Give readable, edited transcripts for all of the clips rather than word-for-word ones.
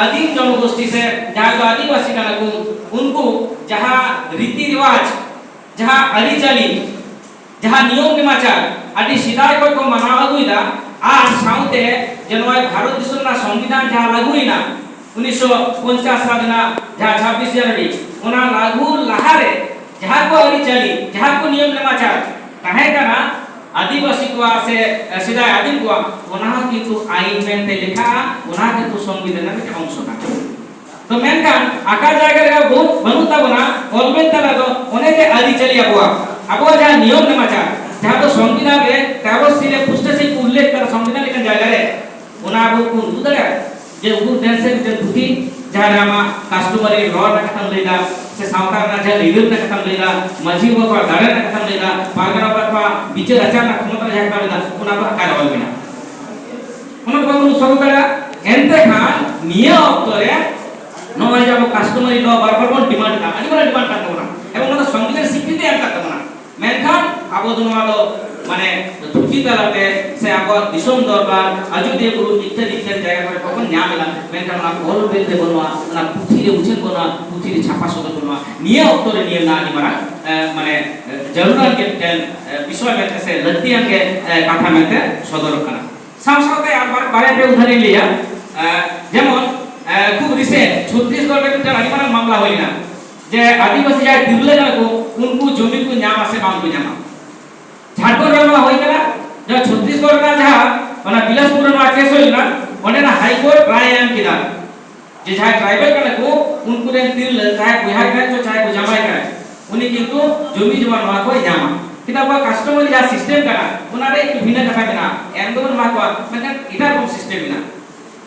आदिम जनगोष्ठी से जहाँ जो आदिवासी का लगू उनको जहाँ रीति रिवाज जहाँ अरीचाली जहाँ नियम नेमाचार आदि सिदाय को माना लगुईदा आज साउते जनवाय भारत दिसम ना संविधान जहाँ लागुईना 1950 साल ना जहाँ 26 जनवरी उना लागू लहारे जहाँ को अरीचाली जहाँ को नियम नेमाचार कहे का ना आदिवासी को से सिदाय आदिम को उना किंतु आईन में ते लिखा उना किंतु संविधान में अंश ना तो मेनकान आका जायगा रे बहुत बनुता बना ऑलवेज तला तो ओने के अरीचाली अबुआ जहाँ नियम नेमाचार जहाँ तो संविधान के कागज सिरे पुष्ट से उल्लेख कर संविधान लेकिन जायगा रे उना अबु को उदरे जे उगु देश से जे दुखी जहाँ रामा कस्टमरी लॉ ना खत्म लेगा से सावकार ना जहाँ लीडर ना खत्म लेगा मजी वो को दाढ़े ना खत्म लेगा पागरा पर बीचे रचा ना खत्म लेगा जहाँ लेगा उना पर आकार वाल बिना उना पर उन सब करा एंटे खान नियम तोरे नॉय जब कस्टमरी लॉ बार-बार कौन डिमांड का अनिवार्य डिमांड करते हो ना एवं उनका संविधान स्वीकृति एम करते हो ना मेनखान आपको दोनों वालों माने धुती तलाते से आपको दिशों दरबार अयोध्या गुरु इत्यादि जगह पर कौन न्याय मिला मेनखान आप ऑल बेल दे बनवा ना पुथीरे उछन बनवा पुथीरे छापा सोदर बनवा नियम उत्तरे नियम ना निमरा माने जरूरत के विषय में से लड़तियां के कथा में से सोदर करना सामसाते आप बारे पे उदाहरण लिया जेमन खूब रिसेंट छत्तीसगढ़ में तो अनिवार्य मामला हुई ना जे आदिवासी जाय दिल्ली ना को उनको जमीन को न्याम से बांध को न्याम झारखंड में हुई करा जो छत्तीसगढ़ ना जहाँ वना बिलासपुर में केस हुई ना वने ना हाई कोर्ट राय एम किदा जे जहाँ ट्राइबल का को उनको रे दिल चाहे बिहार का जो चाहे जमाई का उन्हीं किंतु जमीन जमा ना को न्याम किदा बा कस्टमर जा सिस्टम करा उनारे एक भिन्न कथा बिना एंडोन मा को मतलब इधर को सिस्टम बिना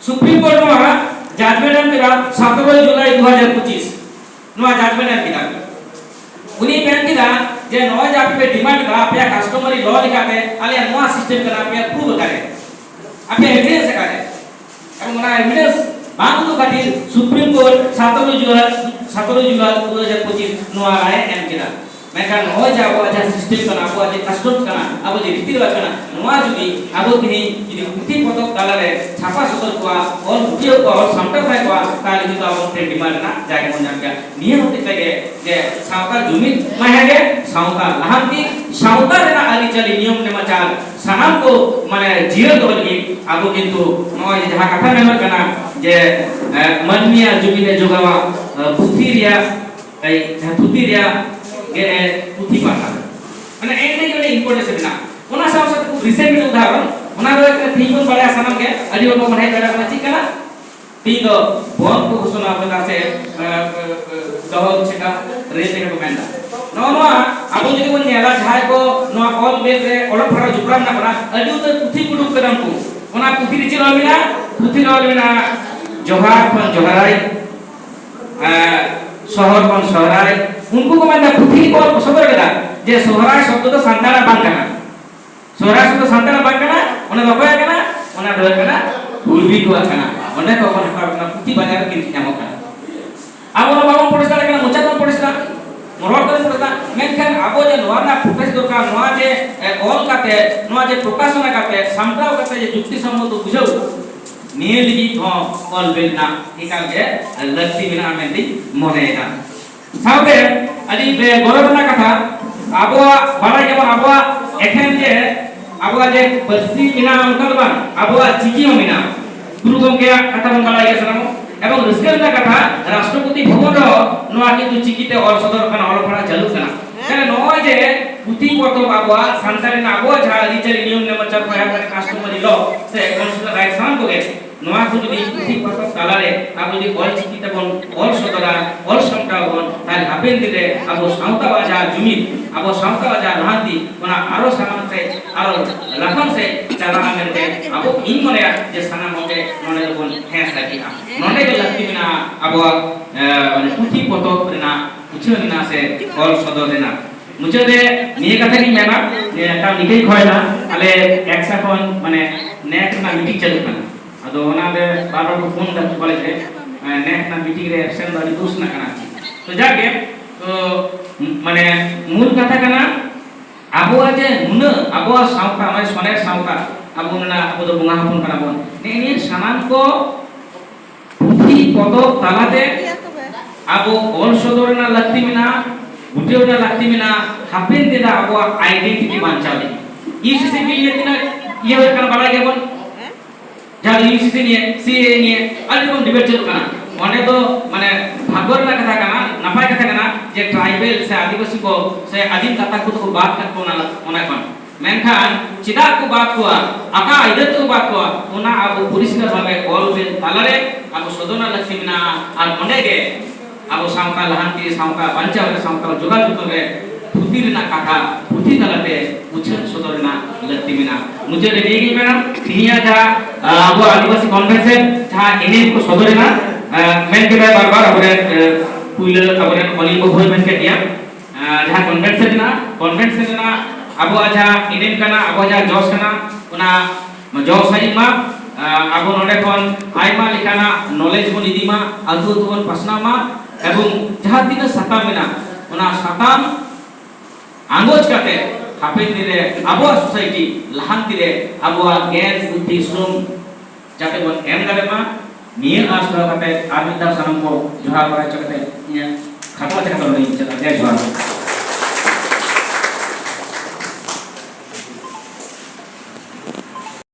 सुप्रीम कोर्ट में जजमेंट एम किदा 17 जुलाई 2025 नवा जजमेंट एम किदा उन्हीं पेन किदा जे नवा जाप पे डिमांड करा पे कस्टमरी लॉ लिखाते आले नवा सिस्टम करा पे प्रूव करे आपे एविडेंस करे अब मना एविडेंस बांगु तो खातिर सुप्रीम कोर्ट 17 जुलाई 2025 नवा राय एम किदा मेका नवा जाप आजा सिस्टम कना आपो आजा कस्टम कना आपो जे रीति रिवाज कना नवा जुदी आपो किनी यदि पुथि पतक तालारे छापा सदर को और मुखियो को और संटर भाई को ताले जो आपो ते डिमांड ना जागे मन जान नियम होते लगे जे सावता जमीन माहेगे सावता लहांती सावता रेना आली चली नियम नेमाचार सानाम को माने जीवन तो लगी आपो किंतु नवा जहां कथा नेम कना जे मनमिया जमीने जोगावा पुथिरिया ए पुथिरिया के पुथि पाता माने एंड के इंपोर्टेंस बिना ओना साव से रिसेंट उदाहरण ओना रो एक थी को बड़ा सनम के अडी को बनाई करा ठीक है ना ती दो बहुत को घोषणा बता से दहो छिका रेट के बमेंदा नो नो आबो जदि को नेला झाय को नो ऑल बेल रे ओल फरा जुपराम ना करा अडी तो पुथि गुडुक करम को ओना पुथि रिची रो बिना पुथि रो बिना जोहार पन जोहाराई शहर पन शहराई उनको को माने पुथि को सबर केदा जे शहराई शब्द तो संताना बांग करना शहराई शब्द संताना बांग करना ओना बकोया करना ओना डर करना भूलबी को करना ओने को कोन करना पुथि बाजार किन ᱧᱟᱢᱚᱜ ᱠᱟᱱᱟ ᱟᱵᱚ ᱵᱟᱵᱚᱱ ᱯᱚᱲᱤᱥᱟ ᱠᱟᱱᱟ ᱢᱚᱪᱟ ᱵᱚᱱ ᱯᱚᱲᱤᱥᱟ ᱢᱚᱨᱚᱲ ᱠᱟᱛᱮ ᱯᱚᱲᱤᱥᱟ ᱢᱮᱱᱠᱷᱟᱱ ᱟᱵᱚ ᱡᱮ ᱱᱚᱣᱟ ᱨᱮᱱᱟᱜ ᱯᱨᱚᱠᱟᱥ ᱫᱚᱨᱠᱟর ᱱᱚᱣᱟ ᱡᱮ ᱚᱞ ᱠᱟᱛᱮ ᱱᱚᱣᱟ ᱡᱮ ᱯᱨᱚᱠᱟᱥᱚᱱᱟ ᱠᱟᱛᱮ ᱥᱟᱢᱴᱟᱣ ᱠᱟᱛᱮ ᱡᱮ ᱡᱩक्ति सम्मत बुझाव निये लगी ᱦᱚᱸ ᱚᱞ ᱵᱮᱞᱱᱟ ᱮᱠᱟᱞ ᱜᱮ ᱞᱟᱹᱠᱛᱤ ᱢᱮᱱᱟᱜᱼᱟ ᱢᱮᱱᱛᱮ ᱢᱚᱱᱮᱭᱮᱫᱟ सावते अदि बे गौरवना कथा आबोआ बारा जेमन आबोआ एखेन जे आबोआ जे बर्सी मिना अंकल बान आबोआ चिकियो मिना गुरु गंगे कथा बन बाला सनमो एवं रस्केलना कथा राष्ट्रपति भवन रो नोआ किंतु चिकिते और सदर कना और पड़ा चालू कना कने नोय जे पुथि पतो आबोआ संसारी ना आबोआ जा रिचरी नियम ने मचर पया कस्टमरी लॉ से कॉन्स्टिट्यूशन राइट सान कोगे नोआ को जदि पुथि पतो तालारे आबो जदि ऑल चिकिते बन ऑल सदरा ऑल समटा बन ताल हापेन दिले आबो सावता बाजा जुमित आबो सावता बाजा लहांती ओना आरो सामान से आरो लखन से चालाना मेनते आबो इन मने जे साना मोगे नोने बन हेस लागी नोने के लगती बिना आबो माने पुथि पतो रेना उछना से ऑल सदर रेना मुझे दे निये कथा की मेना ने ता निके खोयला आले एक्सा कोन माने नेट ना मीटिंग चालू करना अदो ओना दे बार को फोन दा कॉलेज रे नेट ना मीटिंग रे एब्सेंट बारी दोष ना करना तो जाके तो माने मूल कथा करना आबो जे नुन आबो सावता माने सोने सावता आबो ना आबो दो बुंगा हपन करना बोन ने सानाम को पुथि পদক তালাতে আবো অল সদরনা লাগতি মিনা বুটেওনা লাগতি মিনা হাপেন দিনা আবো আইডেন্টিটি বাঁচালে ইউসিসি বিল নিয়ে তিনা ইয়ে হয়ে কারণ বাড়াই গেবন যারা ইউসিসি নিয়ে সিএ নিয়ে আর এরকম ডিবেট চলুক না অনেক তো মানে ভাগ্যর না কথা কানা নাপাই কথা কানা যে ট্রাইবেল সে আদিবাসী কো সে আদিম কাতা কো তো বাত কাট কোনা ওনা কোন মেনখান চিদা কো বাত কোয়া আকা ইদত কো বাত কোয়া ওনা আবো পরিষ্কার ভাবে অল বেন তালারে আবো সদনা লক্ষ্মীনা আর অনেকে আবো সামকা লাহান্তি সামকা বাঞ্চাওরে সামকা যোগাযোগ করে পুতি রেনা কাকা পুতি তালাতে উচ্ছেদ সদরনা লক্ষ্মীনা मुझे रेडी मैडम तिनिया जा आबो आदिवासी कन्वेंशन जहां इने को सदरेना मेन के बार-बार अबरे पुइले अबरे कली को होय मेन के दिया जहां कन्वेंशन ना आबो आजा इने कना आबो आजा जॉस कना उना जॉस साइमा आबो नोडे कोन आइमा लिखाना नॉलेज को निदिमा आदु तुवन पासनामा एवं जहां दिन साताम मेना उना साताम आंगोज काते हापेन दिने आबो सोसाइटी लाहांति रे आबो ज्ञान बुद्धि श्रम जाते बन एम दारेमा निये आस करते आमिता सनम को जोहार बाय चकते खाटला चकते नहीं चला जय जोहार।